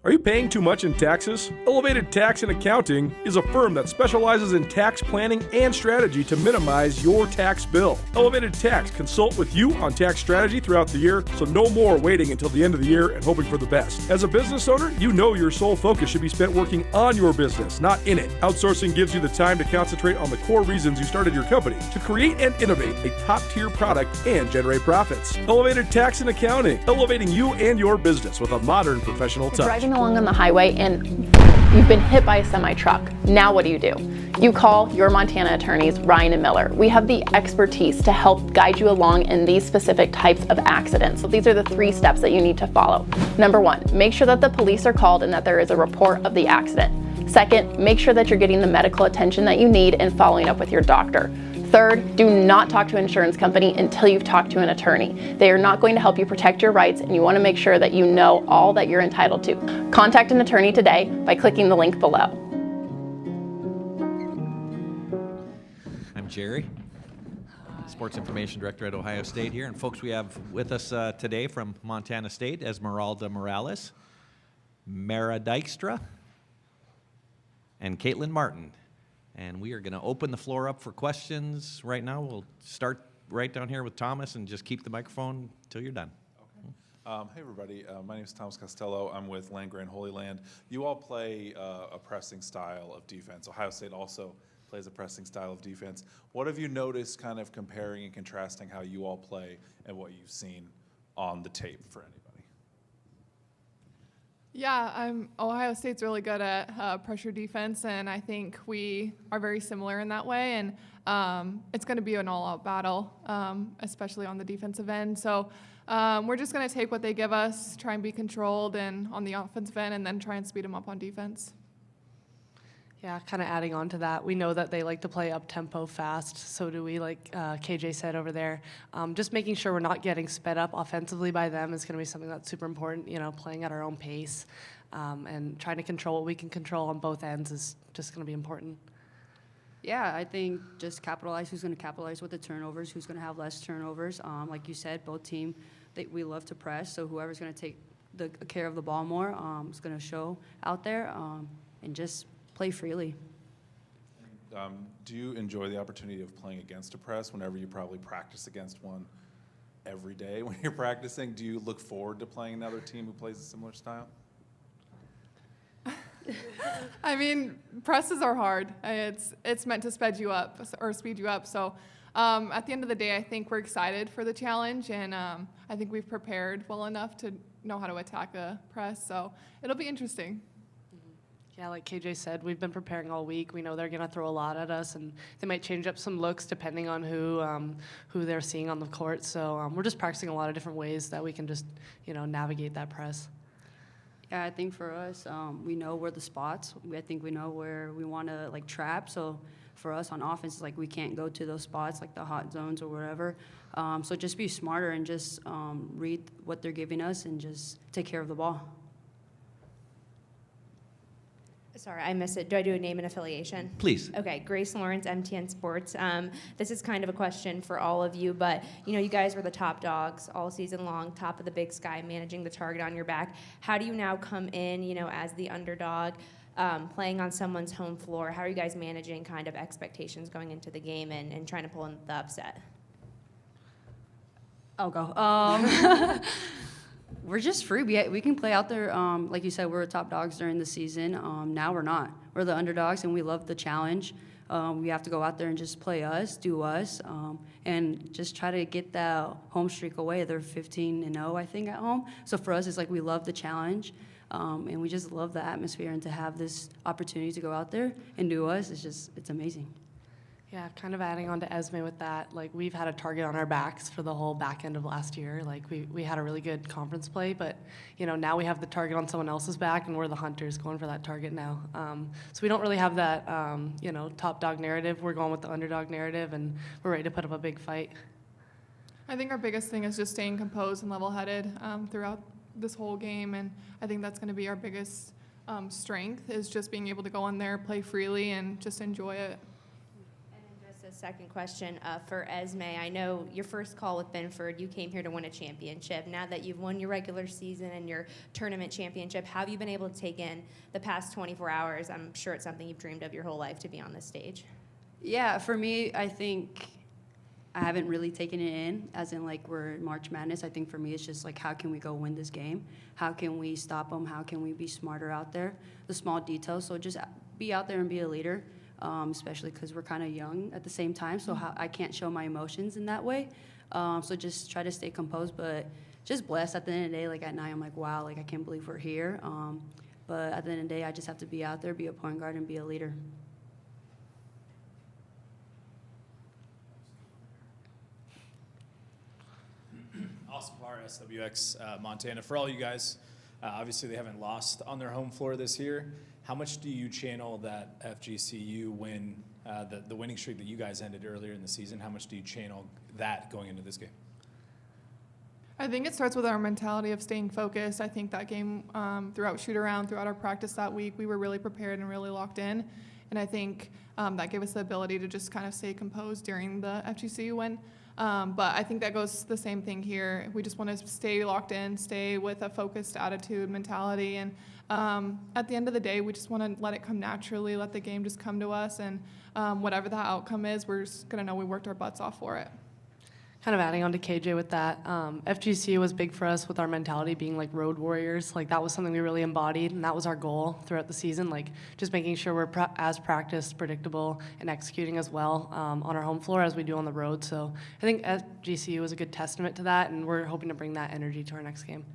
Are you paying too much in taxes? Elevated Tax and Accounting is a firm that specializes in tax planning and strategy to minimize your tax bill. Elevated Tax consult with you on tax strategy throughout the year, so no more waiting until the end of the year and hoping for the best. As a business owner, you know your sole focus should be spent working on your business, not in it. Outsourcing gives you the time to concentrate on the core reasons you started your company, to create and innovate a top-tier product and generate profits. Elevated Tax and Accounting, elevating you and your business with a modern professional touch. Driving along on the highway and you've been hit by a semi-truck. Now what do? You call your Montana attorneys, Ryan and Miller. We have the expertise to help guide you along in these specific types of accidents. So these are the 3 steps that you need to follow. Number 1, make sure that the police are called and that there is a report of the accident. Second, make sure that you're getting the medical attention that you need and following up with your doctor. Third, do not talk to an insurance company until you've talked to an attorney. They are not going to help you protect your rights, and you want to make sure that you know all that you're entitled to. Contact an attorney today by clicking the link below. I'm Jerry, Sports Information Director at Ohio State here. And folks, we have with us today from Montana State, Esmeralda Morales, Marah Dykstra, and Caitlin Martin. And we are going to open the floor up for questions right now. We'll start right down here with Thomas and just keep the microphone until you're done. Okay. Hey, everybody. My name is Thomas Costello. I'm with Land Grant Holy Land. You all play a pressing style of defense. Ohio State also plays a pressing style of defense. What have you noticed kind of comparing and contrasting how you all play and what you've seen on the tape for anybody? Yeah, Ohio State's really good at pressure defense, and I think we are very similar in that way. And it's going to be an all-out battle, especially on the defensive end. So we're just going to take what they give us, try and be controlled, and on the offensive end, and then try and speed them up on defense. Yeah, kind of adding on to that, we know that they like to play up-tempo fast, so do we, like KJ said over there. Just making sure we're not getting sped up offensively by them is going to be something that's super important, playing at our own pace, and trying to control what we can control on both ends is just going to be important. Yeah, I think just capitalize who's going to capitalize with the turnovers, who's going to have less turnovers. Like you said, both team, we love to press, so whoever's going to take the care of the ball more is going to show out there, and just play freely. Do you enjoy the opportunity of playing against a press whenever you probably practice against one every day when you're practicing? Do you look forward to playing another team who plays a similar style? I mean, presses are hard. It's meant to speed you up. So at the end of the day, I think we're excited for the challenge, and I think we've prepared well enough to know how to attack a press. So it'll be interesting. Yeah, like KJ said, we've been preparing all week. We know they're going to throw a lot at us, and they might change up some looks depending on who they're seeing on the court. So we're just practicing a lot of different ways that we can just, navigate that press. Yeah, I think for us, we know where the spots. I think we know where we want to trap. So for us on offense, it's we can't go to those spots like the hot zones or whatever. So just be smarter and just read what they're giving us and just take care of the ball. Sorry, I missed it. Do I do a name and affiliation? Please. Okay, Grace Lawrence, MTN Sports. This is kind of a question for all of you, but you guys were the top dogs all season long, top of the Big Sky, managing the target on your back. How do you now come in, as the underdog, playing on someone's home floor? How are you guys managing kind of expectations going into the game and trying to pull in the upset? I'll go. We're just free. We can play out there. Like you said, we're top dogs during the season. Now we're not. We're the underdogs, and we love the challenge. We have to go out there and just play us, do us, and just try to get that home streak away. They're 15-0, I think, at home. So for us, it's we love the challenge, and we just love the atmosphere. And to have this opportunity to go out there and do us, it's amazing. Yeah, kind of adding on to Esme with that, we've had a target on our backs for the whole back end of last year. We had a really good conference play, but, now we have the target on someone else's back, and we're the hunters going for that target now. So we don't really have that, top dog narrative. We're going with the underdog narrative, and we're ready to put up a big fight. I think our biggest thing is just staying composed and level-headed throughout this whole game, and I think that's going to be our biggest strength is just being able to go in there, play freely, and just enjoy it. A second question for Esme. I know your first call with Binford, you came here to win a championship. Now that you've won your regular season and your tournament championship, how have you been able to take in the past 24 hours? I'm sure it's something you've dreamed of your whole life to be on this stage. Yeah, for me, I think I haven't really taken it in, as in like we're in March Madness. I think for me, it's just like, how can we go win this game? How can we stop them? How can we be smarter out there? The small details. So just be out there and be a leader, especially because we're kind of young at the same time. So I can't show my emotions in that way. So just try to stay composed, but just blessed at the end of the day. Like at night, I'm like, wow, like I can't believe we're here. But at the end of the day, I just have to be out there, be a point guard, and be a leader. Awesome Bar, SWX Montana. For all you guys, obviously they haven't lost on their home floor this year. How much do you channel that FGCU win, the winning streak that you guys ended earlier in the season? How much do you channel that going into this game? I think it starts with our mentality of staying focused. I think that game throughout shoot-around, throughout our practice that week, we were really prepared and really locked in. And I think that gave us the ability to just kind of stay composed during the FGCU win. But I think that goes the same thing here. We just want to stay locked in, stay with a focused attitude, mentality, and at the end of the day, we just want to let it come naturally, let the game just come to us, and whatever the outcome is, we're just going to know we worked our butts off for it. Kind of adding on to KJ with that, FGCU was big for us with our mentality being like road warriors. Like that was something we really embodied, and that was our goal throughout the season. Like just making sure we're as practiced, predictable, and executing as well on our home floor as we do on the road. So I think FGCU was a good testament to that, and we're hoping to bring that energy to our next game.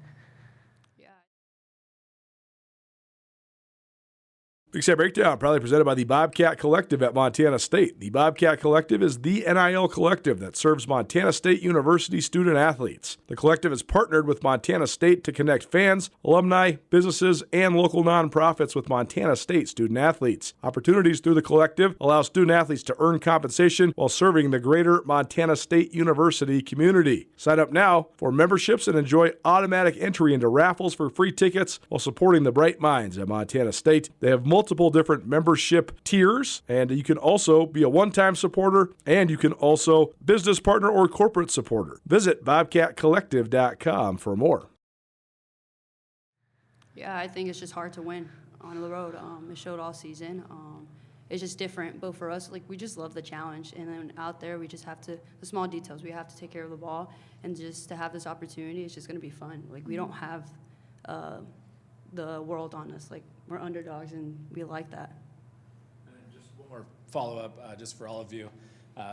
Big Sky Breakdown, proudly presented by the Bobcat Collective at Montana State. The Bobcat Collective is the NIL collective that serves Montana State University student athletes. The collective is partnered with Montana State to connect fans, alumni, businesses, and local nonprofits with Montana State student athletes. Opportunities through the collective allow student athletes to earn compensation while serving the greater Montana State University community. Sign up now for memberships and enjoy automatic entry into raffles for free tickets while supporting the bright minds at Montana State. They have multiple different membership tiers, and you can also be a one-time supporter, and you can also business partner or corporate supporter. Visit bobcatcollective.com for more. Yeah, I think it's just hard to win on the road. It showed all season. It's just different, but for us, like we just love the challenge, and then out there we just have to, the small details, we have to take care of the ball, and just to have this opportunity, it's just going to be fun. Like we don't have the world on us. Like we're underdogs, and we like that. And then just one more follow-up, just for all of you.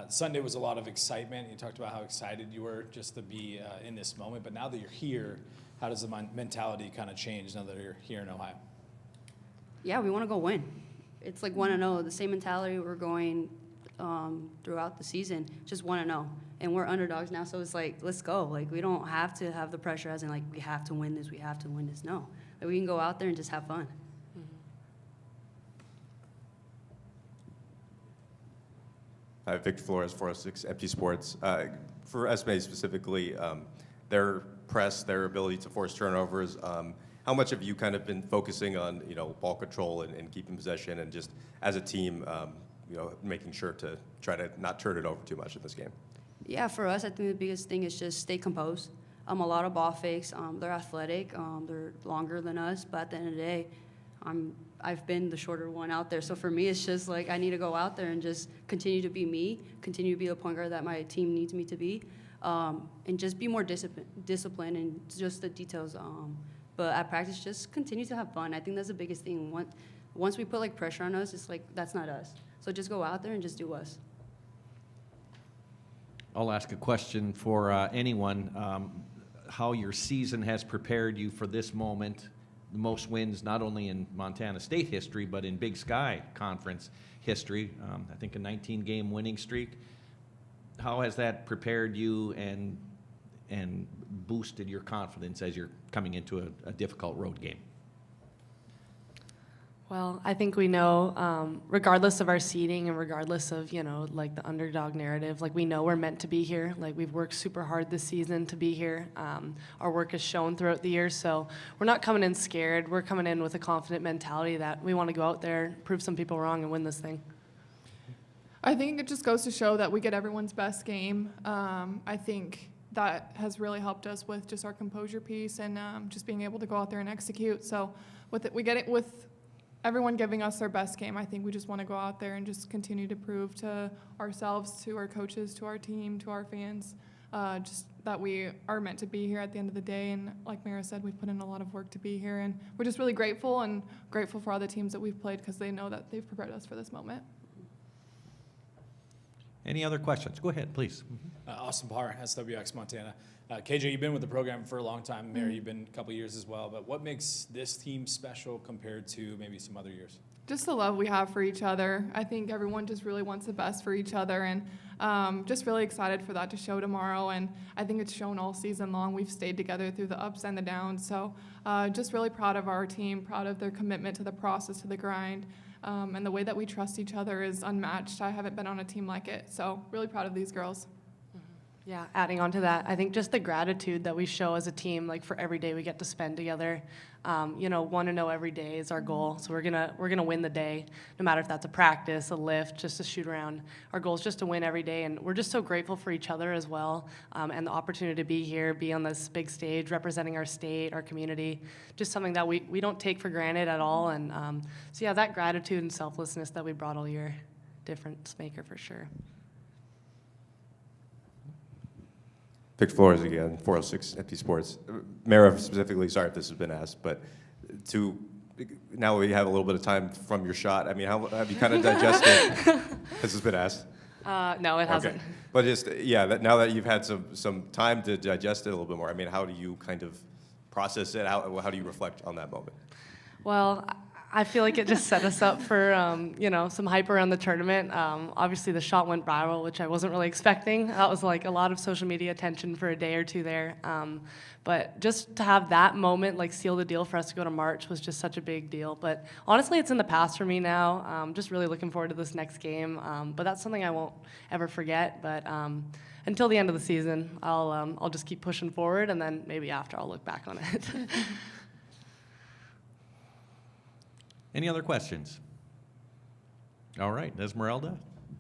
Sunday was a lot of excitement. You talked about how excited you were just to be in this moment, but now that you're here, how does the mentality kind of change now that you're here in Ohio? Yeah, we want to go win. It's like 1-0, the same mentality we're going throughout the season, just 1-0. And we're underdogs now, so it's like, let's go. Like, we don't have to have the pressure as in, like, we have to win this, we have to win this. No. Like, we can go out there and just have fun. Hi, Victor Flores, 406 FG Sports. For Esme specifically, their press, their ability to force turnovers, how much have you kind of been focusing on, ball control and keeping possession, and just as a team, making sure to try to not turn it over too much in this game? Yeah, for us, I think the biggest thing is just stay composed. A lot of ball fakes. They're athletic. They're longer than us, but at the end of the day, I've been the shorter one out there. So for me, it's just like I need to go out there and just continue to be me, continue to be the point guard that my team needs me to be, and just be more disciplined and just the details. But at practice, just continue to have fun. I think that's the biggest thing. Once we put like pressure on us, it's like that's not us. So just go out there and just do us. I'll ask a question for anyone. How your season has prepared you for this moment, the most wins not only in Montana State history, but in Big Sky Conference history. I think a 19-game winning streak. How has that prepared you and boosted your confidence as you're coming into a difficult road game? Well, I think we know, regardless of our seeding and regardless of, like the underdog narrative, like we know we're meant to be here. Like we've worked super hard this season to be here. Our work has shown throughout the year, so we're not coming in scared. We're coming in with a confident mentality that we want to go out there, prove some people wrong, and win this thing. I think it just goes to show that we get everyone's best game. I think that has really helped us with just our composure piece and just being able to go out there and execute. So we get it with everyone giving us their best game. I think we just want to go out there and just continue to prove to ourselves, to our coaches, to our team, to our fans, just that we are meant to be here at the end of the day. And like Marah said, we've put in a lot of work to be here. And we're just really grateful for all the teams that we've played because they know that they've prepared us for this moment. Any other questions? Go ahead, please. Austin Parr, SWX Montana. KJ, you've been with the program for a long time. Marah, you've been a couple years as well. But what makes this team special compared to maybe some other years? Just the love we have for each other. I think everyone just really wants the best for each other, and just really excited for that to show tomorrow. And I think it's shown all season long. We've stayed together through the ups and the downs. So just really proud of our team, proud of their commitment to the process, to the grind. And the way that we trust each other is unmatched. I haven't been on a team like it. So really proud of these girls. Yeah, adding on to that, I think just the gratitude that we show as a team, like for every day we get to spend together. 1-0 every day is our goal. So we're gonna win the day, no matter if that's a practice, a lift, just a shoot around. Our goal is just to win every day, and we're just so grateful for each other as well, and the opportunity to be here, be on this big stage, representing our state, our community, just something that we don't take for granted at all. And so yeah, that gratitude and selflessness that we brought all year, difference maker for sure. Victor Flores again, 406 FP Sports. Marah specifically, sorry if this has been asked, but now we have a little bit of time from your shot. I mean, how have you kind of digested? This has been asked. No, it hasn't. Okay. But just, now that you've had some time to digest it a little bit more, I mean, how do you kind of process it? How do you reflect on that moment? Well, I feel like it just set us up for, some hype around the tournament. Obviously, the shot went viral, which I wasn't really expecting. That was like a lot of social media attention for a day or two there. But just to have that moment, like seal the deal for us to go to March was just such a big deal. But honestly, it's in the past for me now. Just really looking forward to this next game. But that's something I won't ever forget. But until the end of the season, I'll just keep pushing forward, and then maybe after I'll look back on it. Any other questions? All right, Esmeralda,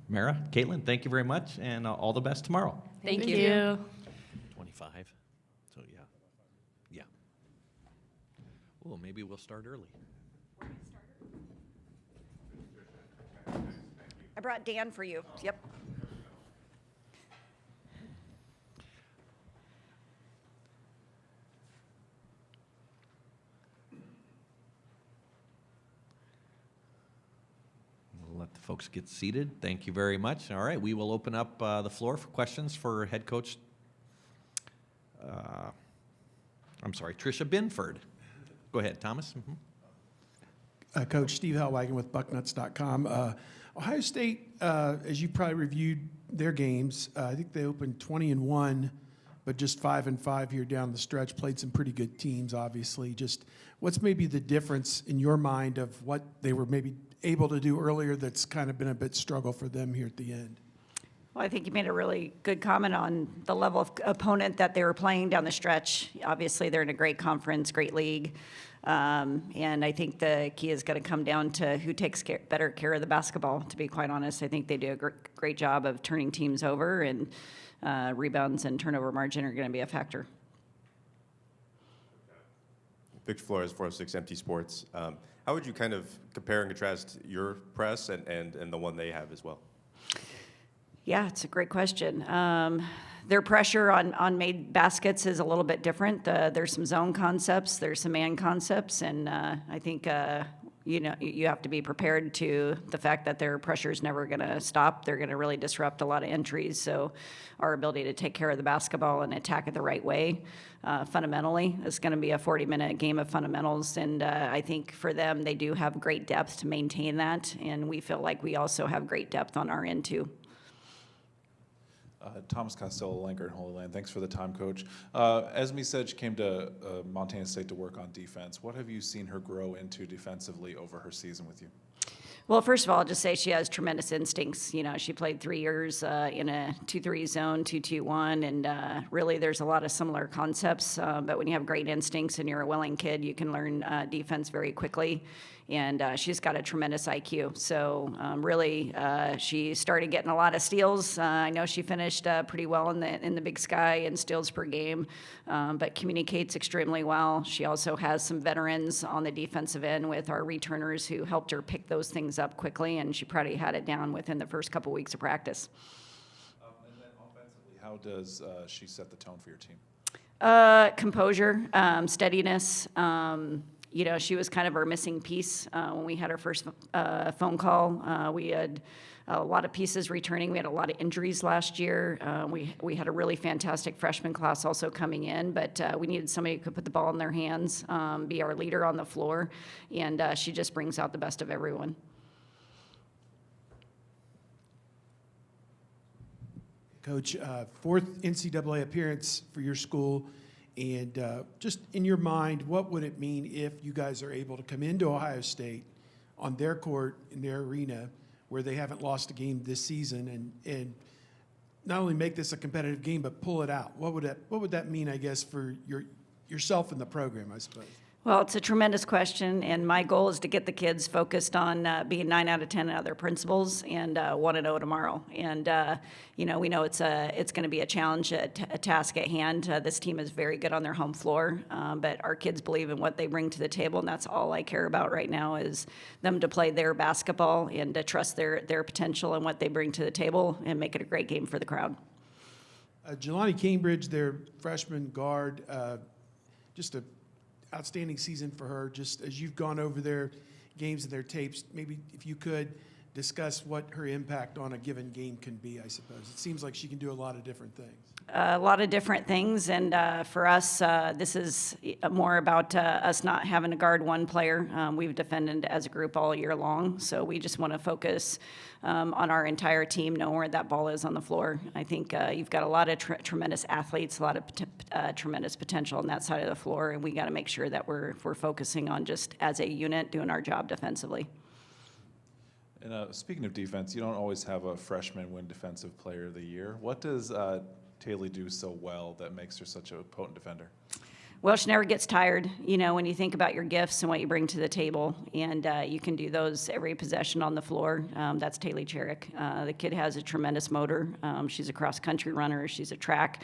Marah, Caitlin, thank you very much, and all the best tomorrow. Thank you. 25. So yeah. Well, maybe we'll start early. I brought Dan for you. Yep. Let the folks get seated. Thank you very much. All right, we will open up the floor for questions for head coach, Tricia Binford. Go ahead, Thomas. Mm-hmm. Coach Steve Hellwagon with Bucknuts.com. Ohio State, as you probably reviewed their games, I think they opened 20-1, but just 5-5 here down the stretch. Played some pretty good teams, obviously. Just what's maybe the difference in your mind of what they were maybe able to do earlier that's kind of been a bit struggle for them here at the end? Well, I think you made a really good comment on the level of opponent that they were playing down the stretch. Obviously, they're in a great conference, great league. And I think the key is going to come down to who takes better care of the basketball, to be quite honest. I think they do a great job of turning teams over, and rebounds and turnover margin are going to be a factor. Victor Flores, 406 Empty Sports. How would you kind of compare and contrast your press and the one they have as well? Yeah, it's a great question. Their pressure on made baskets is a little bit different. There's some zone concepts, there's some man concepts, and I think you have to be prepared to the fact that their pressure is never going to stop. They're going to really disrupt a lot of entries. So our ability to take care of the basketball and attack it the right way, fundamentally, is going to be a 40-minute game of fundamentals. And I think for them, they do have great depth to maintain that. And we feel like we also have great depth on our end, too. Thomas Costello, Lanker and Holy Land. Thanks for the time, Coach. Esme said she came to Montana State to work on defense. What have you seen her grow into defensively over her season with you? Well, first of all, I'll just say she has tremendous instincts. You know, she played 3 years in a 2-3 zone, 2-2-1, and really there's a lot of similar concepts. But when you have great instincts and you're a willing kid, you can learn defense very quickly. And she's got a tremendous IQ. So really, she started getting a lot of steals. I know she finished pretty well in the Big Sky in steals per game, but communicates extremely well. She also has some veterans on the defensive end with our returners who helped her pick those things up quickly, and she probably had it down within the first couple weeks of practice. And then offensively, how does she set the tone for your team? Composure, steadiness. You know, she was kind of our missing piece when we had our first phone call. We had a lot of pieces returning. We had a lot of injuries last year. We had a really fantastic freshman class also coming in, but we needed somebody who could put the ball in their hands, be our leader on the floor, and she just brings out the best of everyone. Coach, fourth NCAA appearance for your school. And just in your mind, what would it mean if you guys are able to come into Ohio State on their court, in their arena, where they haven't lost a game this season, and not only make this a competitive game, but pull it out? What would that mean, I guess, for yourself and the program, I suppose? Well, it's a tremendous question, and my goal is to get the kids focused on being 9 out of 10 in other principles and 1-0 tomorrow. And you know, we know it's going to be a challenge, a task at hand. This team is very good on their home floor, but our kids believe in what they bring to the table, and that's all I care about right now is them to play their basketball and to trust their potential and what they bring to the table and make it a great game for the crowd. Jelani Cambridge, their freshman guard, just a outstanding season for her. Just as you've gone over their games and their tapes, maybe if you could discuss what her impact on a given game can be, I suppose. It seems like she can do a lot of different things. A lot of different things, and for us, this is more about us not having to guard one player. We've defended as a group all year long, so we just want to focus on our entire team, know where that ball is on the floor. I think you've got a lot of tremendous athletes, a lot of tremendous potential on that side of the floor, and we got to make sure that we're focusing on just as a unit doing our job defensively. And speaking of defense, you don't always have a freshman win Defensive Player of the Year. What does Taylor do so well that makes her such a potent defender? Well, she never gets tired, you know, when you think about your gifts and what you bring to the table, and you can do those every possession on the floor. That's Taylor Cherrick. The kid has a tremendous motor. She's a cross-country runner. She's a track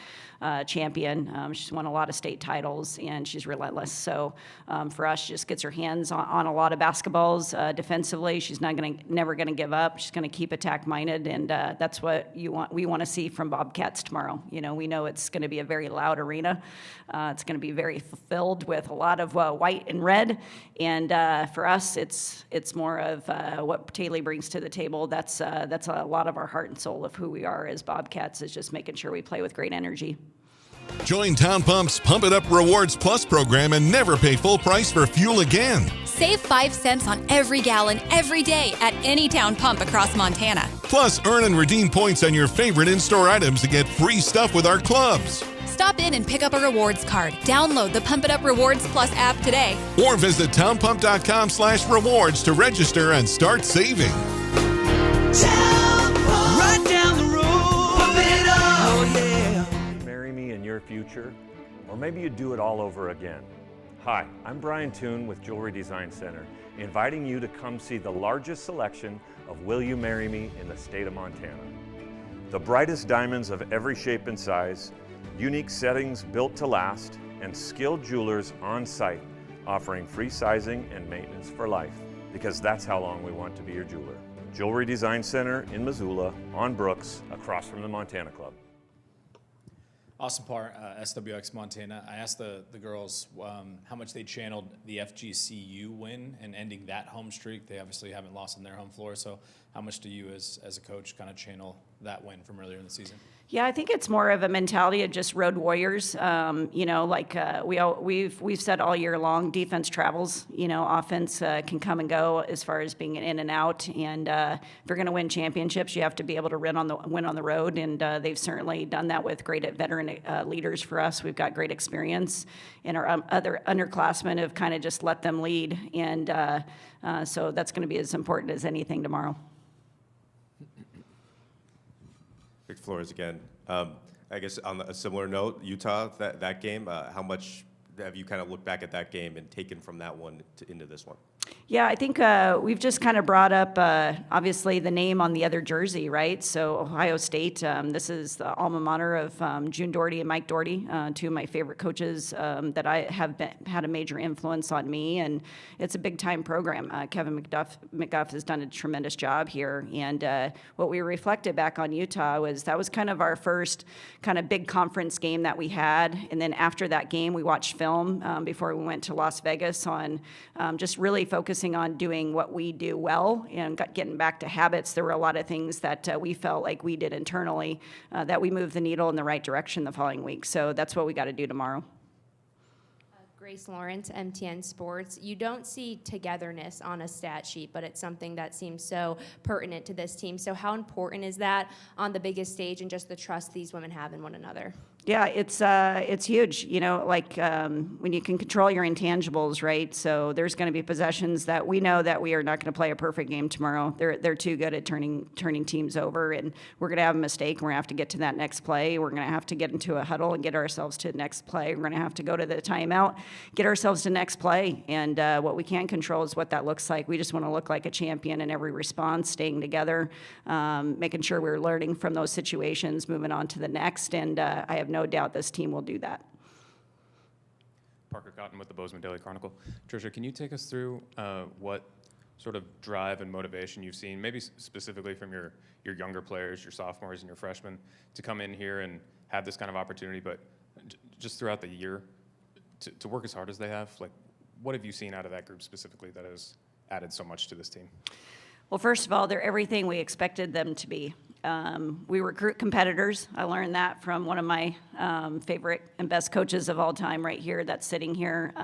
champion. She's won a lot of state titles, and she's relentless. So for us, she just gets her hands on a lot of basketballs defensively. She's never going to give up. She's going to keep attack-minded, and that's what we want to see from Bobcats tomorrow. You know, we know it's going to be a very loud arena. It's going to be very filled with a lot of white and red, and for us, it's more of what Taylor brings to the table. That's a lot of our heart and soul of who we are as Bobcats, is just making sure we play with great energy. Join Town Pump's Pump It Up Rewards Plus program and never pay full price for fuel again. Save 5 cents on every gallon every day at any Town Pump across Montana. Plus, earn and redeem points on your favorite in-store items to get free stuff with our clubs. Stop in and pick up a rewards card. Download the Pump It Up Rewards Plus app today. Or visit townpump.com/rewards to register and start saving. Right down the road, pump it up. Oh, yeah. Marry me in your future, or maybe you do it all over again. Hi, I'm Brian Toon with Jewelry Design Center, inviting you to come see the largest selection of Will You Marry Me in the state of Montana. The brightest diamonds of every shape and size, unique settings built to last, and skilled jewelers on site offering free sizing and maintenance for life, because that's how long we want to be your jeweler. Jewelry Design Center in Missoula, on Brooks, across from the Montana Club. Awesome part, SWX Montana. I asked the girls how much they channeled the FGCU win and ending that home streak. They obviously haven't lost on their home floor, so how much do you as a coach kind of channel that win from earlier in the season? Yeah, I think it's more of a mentality of just road warriors. We've said all year long, defense travels. Offense can come and go as far as being in and out. And if you're going to win championships, you have to be able to win on the road. And they've certainly done that with great veteran leaders for us. We've got great experience, and our other underclassmen have kind of just let them lead. And so that's going to be as important as anything tomorrow. Big Flores again. I guess on a similar note, Utah, that game, how much have you kind of looked back at that game and taken from that one into this one? Yeah, I think we've just kind of brought up, obviously, the name on the other jersey, right? So Ohio State, this is the alma mater of June Doherty and Mike Doherty, two of my favorite coaches that I have had a major influence on me, and it's a big-time program. Kevin McDuff has done a tremendous job here, and what we reflected back on Utah was that was kind of our first kind of big conference game that we had, and then after that game, we watched film before we went to Las Vegas on just really focusing on doing what we do well and getting back to habits. There were a lot of things that we felt like we did internally that we moved the needle in the right direction the following week. So that's what we got to do tomorrow. Grace Lawrence, MTN Sports. You don't see togetherness on a stat sheet, but it's something that seems so pertinent to this team. So how important is that on the biggest stage and just the trust these women have in one another? Yeah, it's huge. When you can control your intangibles, right? So there's going to be possessions that we know that we are not going to play a perfect game tomorrow. They're too good at turning teams over, and we're going to have a mistake. We're going to have to get to that next play. We're going to have to get into a huddle and get ourselves to the next play. We're going to have to go to the timeout, get ourselves to the next play. And what we can control is what that looks like. We just want to look like a champion in every response, staying together, making sure we're learning from those situations, moving on to the next. And I have no doubt this team will do that. Parker Cotton with the Bozeman Daily Chronicle. Tricia, can you take us through what sort of drive and motivation you've seen, maybe specifically from your younger players, your sophomores and your freshmen, to come in here and have this kind of opportunity, but just throughout the year to work as hard as they have? Like, what have you seen out of that group specifically that has added so much to this team? Well, first of all, they're everything we expected them to be. We recruit competitors. I learned that from one of my favorite and best coaches of all time right here that's sitting here.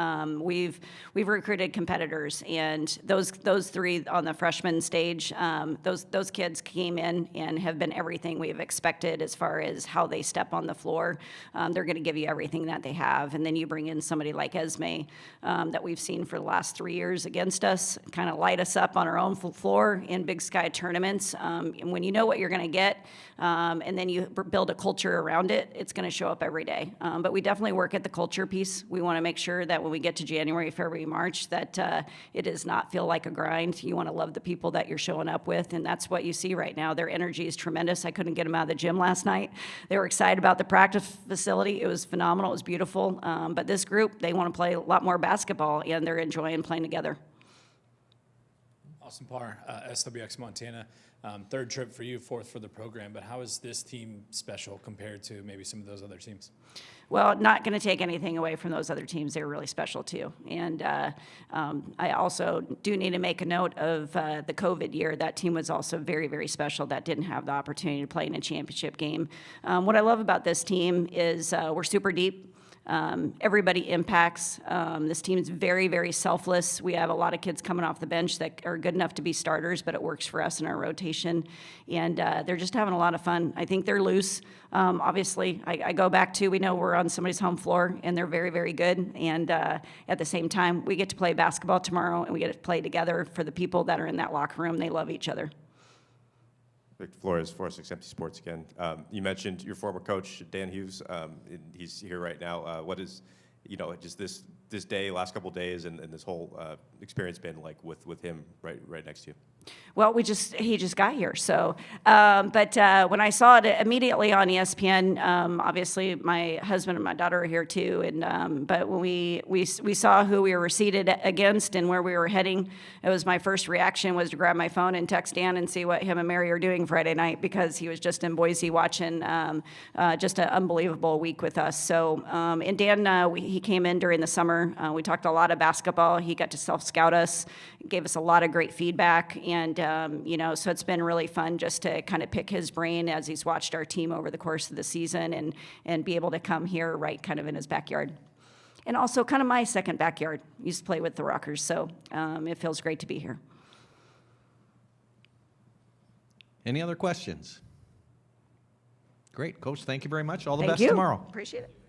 We've recruited competitors, and those three on the freshman stage, those kids came in and have been everything we've expected as far as how they step on the floor. They're going to give you everything that they have, and then you bring in somebody like Esme that we've seen for the last 3 years against us, kind of light us up on our own floor in Big Sky tournaments. And when you know what you're going to get, and then you build a culture around it, it's going to show up every day. But we definitely work at the culture piece. We want to make sure that when we get to January, February, March, that it does not feel like a grind. You want to love the people that you're showing up with, and that's what you see right now. Their energy is tremendous. I couldn't get them out of the gym last night. They were excited about the practice facility. It was phenomenal. It was beautiful. But this group, they want to play a lot more basketball, and they're enjoying playing together. Austin Parr, SWX Montana. Third trip for you, fourth for the program, but how is this team special compared to maybe some of those other teams? Well, not going to take anything away from those other teams. They were really special too. And I also do need to make a note of the COVID year. That team was also very, very special. That didn't have the opportunity to play in a championship game. What I love about this team is we're super deep. Everybody impacts. This team is very, very selfless. We have a lot of kids coming off the bench that are good enough to be starters, but it works for us in our rotation. And they're just having a lot of fun. I think they're loose. Obviously, I go back to, we know we're on somebody's home floor, and they're very, very good. And at the same time, we get to play basketball tomorrow, and we get to play together for the people that are in that locker room. They love each other. Victor Flores, 406 Empty Sports again. You mentioned your former coach, Dan Hughes. He's here right now. What is, just this day, last couple of days, and this whole experience been like with him right next to you? Well, he just got here. So, but when I saw it immediately on ESPN, obviously my husband and my daughter are here too. And but when we saw who we were seated against and where we were heading, it was my first reaction was to grab my phone and text Dan and see what him and Mary are doing Friday night, because he was just in Boise watching just an unbelievable week with us. So, and Dan, he came in during the summer. We talked a lot of basketball. He got to self-scout us, gave us a lot of great feedback. And so it's been really fun just to kind of pick his brain as he's watched our team over the course of the season and be able to come here right kind of in his backyard. And also kind of my second backyard. Used to play with the Rockers, so it feels great to be here. Any other questions? Great, Coach. Thank you very much. All the Thank best you. tomorrow. Appreciate it.